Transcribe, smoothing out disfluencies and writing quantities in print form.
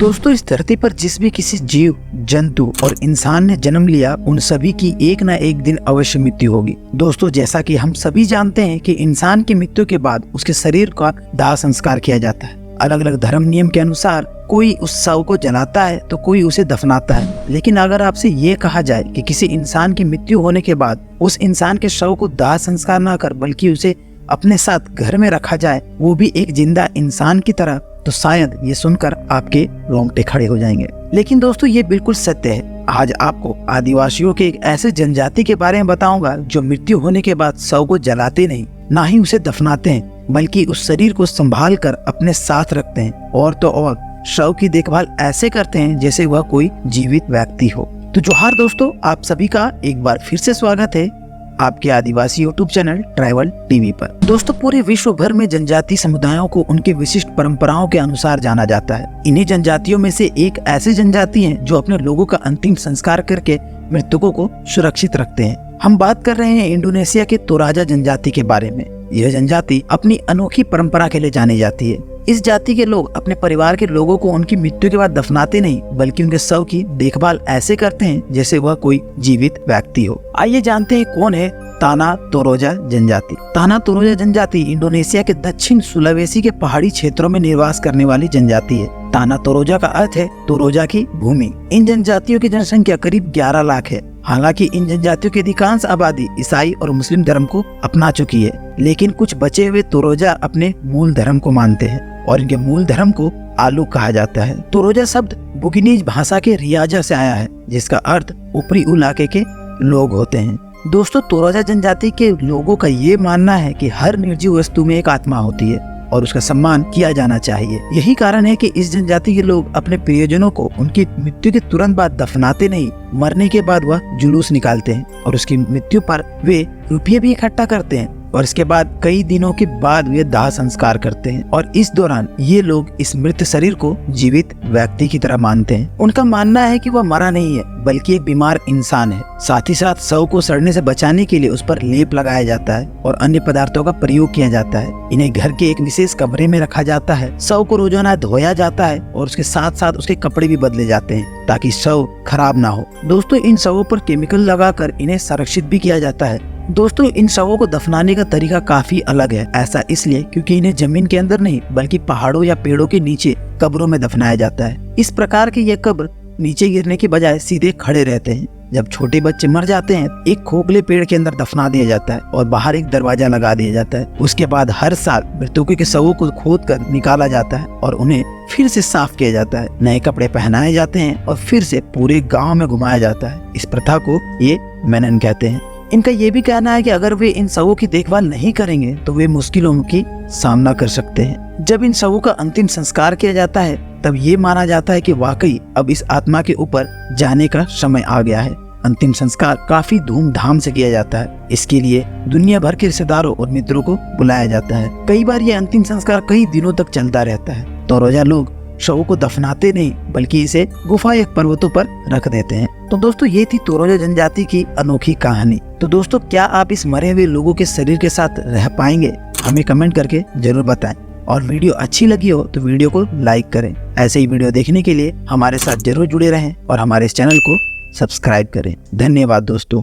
दोस्तों, इस धरती पर जिस भी किसी जीव, जंतु और इंसान ने जन्म लिया, उन सभी की एक ना एक दिन अवश्य मृत्यु होगी। दोस्तों, जैसा कि हम सभी जानते हैं कि इंसान की मृत्यु के बाद उसके शरीर का दाह संस्कार किया जाता है। अलग अलग धर्म नियम के अनुसार कोई उस शव को जलाता है तो कोई उसे दफनाता है। लेकिन अगर आपसे ये कहा जाए कि किसी इंसान की मृत्यु होने के बाद उस इंसान के शव को दाह संस्कार न कर बल्कि उसे अपने साथ घर में रखा जाए, वो भी एक जिंदा इंसान की तरह, तो शायद ये सुनकर आपके रोंगटे खड़े हो जाएंगे। लेकिन दोस्तों, ये बिल्कुल सत्य है। आज आपको आदिवासियों के एक ऐसे जनजाति के बारे में बताऊंगा जो मृत्यु होने के बाद शव को जलाते नहीं, ना ही उसे दफनाते हैं, बल्कि उस शरीर को संभाल कर अपने साथ रखते हैं। और तो और शव की देखभाल ऐसे करते हैं जैसे वह कोई जीवित व्यक्ति हो। तो जोहार दोस्तों, आप सभी का एक बार फिर से स्वागत है आपके आदिवासी यूट्यूब चैनल ट्राइबल टीवी पर। दोस्तों, पूरे विश्व भर में जनजाति समुदायों को उनके विशिष्ट परंपराओं के अनुसार जाना जाता है। इन्हीं जनजातियों में से एक ऐसी जनजाति है जो अपने लोगों का अंतिम संस्कार करके मृतकों को सुरक्षित रखते हैं। हम बात कर रहे हैं इंडोनेशिया के तोराजा जनजाति के बारे में। यह जनजाति अपनी अनोखी परंपरा के लिए जानी जाती है। इस जाति के लोग अपने परिवार के लोगों को उनकी मृत्यु के बाद दफनाते नहीं, बल्कि उनके शव की देखभाल ऐसे करते हैं जैसे वह कोई जीवित व्यक्ति हो। आइए जानते हैं कौन है ताना तोराजा जनजाति। ताना तोराजा जनजाति इंडोनेशिया के दक्षिण सुलावेसी के पहाड़ी क्षेत्रों में निवास करने वाली जनजाति है। ताना तोराजा का अर्थ है तोराजा की भूमि। इन जनजातियों की जनसंख्या करीब 11 लाख है। हालांकि इन जनजातियों की अधिकांश आबादी ईसाई और मुस्लिम धर्म को अपना चुकी है, लेकिन कुछ बचे हुए तोराजा अपने मूल धर्म को मानते हैं और इनके मूल धर्म को आलू कहा जाता है। तोराजा शब्द बुगिनीज भाषा के रियाजा से आया है, जिसका अर्थ ऊपरी इलाके के लोग होते हैं। दोस्तों, तोराजा जनजाति के लोगों का ये मानना है कि हर निर्जीव वस्तु में एक आत्मा होती है और उसका सम्मान किया जाना चाहिए। यही कारण है कि इस जनजाति के लोग अपने प्रियजनों को उनकी मृत्यु के तुरंत बाद दफनाते नहीं, मरने के बाद वह जुलूस निकालते हैं और उसकी मृत्यु पर वे रुपये भी इकट्ठा करते हैं और इसके बाद कई दिनों के बाद वे दाह संस्कार करते हैं। और इस दौरान ये लोग इस मृत शरीर को जीवित व्यक्ति की तरह मानते हैं। उनका मानना है कि वह मरा नहीं है, बल्कि एक बीमार इंसान है। साथ ही साथ शव को सड़ने से बचाने के लिए उस पर लेप लगाया जाता है और अन्य पदार्थों का प्रयोग किया जाता है। इन्हें घर के एक विशेष कमरे में रखा जाता है। शव को रोजाना धोया जाता है और उसके साथ साथ उसके कपड़े भी बदले जाते हैं ताकि शव खराब ना हो। दोस्तों, इन शवों पर केमिकल लगाकर इन्हें संरक्षित भी किया जाता है। दोस्तों, इन शवों को दफनाने का तरीका काफी अलग है। ऐसा इसलिए क्योंकि इन्हें जमीन के अंदर नहीं, बल्कि पहाड़ों या पेड़ों के नीचे कब्रों में दफनाया जाता है। इस प्रकार के ये कब्र नीचे गिरने की बजाय सीधे खड़े रहते हैं। जब छोटे बच्चे मर जाते हैं, एक खोखले पेड़ के अंदर दफना दिया जाता है और बाहर एक दरवाजा लगा दिया जाता है। उसके बाद हर साल मृतकों के शवों को खोद कर निकाला जाता है और उन्हें फिर से साफ किया जाता है। नए कपड़े पहनाए जाते हैं और फिर से पूरे गाँव में घुमाया जाता है। इस प्रथा को ये मेनन कहते हैं। इनका ये भी कहना है कि अगर वे इन शवों की देखभाल नहीं करेंगे तो वे मुश्किलों की सामना कर सकते हैं। जब इन शवों का अंतिम संस्कार किया जाता है, तब ये माना जाता है कि वाकई अब इस आत्मा के ऊपर जाने का समय आ गया है। अंतिम संस्कार काफी धूमधाम से किया जाता है। इसके लिए दुनिया भर के रिश्तेदारों और मित्रों को बुलाया जाता है। कई बार ये अंतिम संस्कार कई दिनों तक चलता रहता है। तोराजा लोग शवों को दफनाते नहीं, बल्कि इसे गुफा या पर्वतों पर रख देते हैं। तो दोस्तों, ये थी तोराजा जनजाति की अनोखी कहानी। तो दोस्तों, क्या आप इस मरे हुए लोगों के शरीर के साथ रह पाएंगे? हमें कमेंट करके जरूर बताएं। और वीडियो अच्छी लगी हो तो वीडियो को लाइक करें। ऐसे ही वीडियो देखने के लिए हमारे साथ जरूर जुड़े रहें और हमारे इस चैनल को सब्सक्राइब करें। धन्यवाद दोस्तों।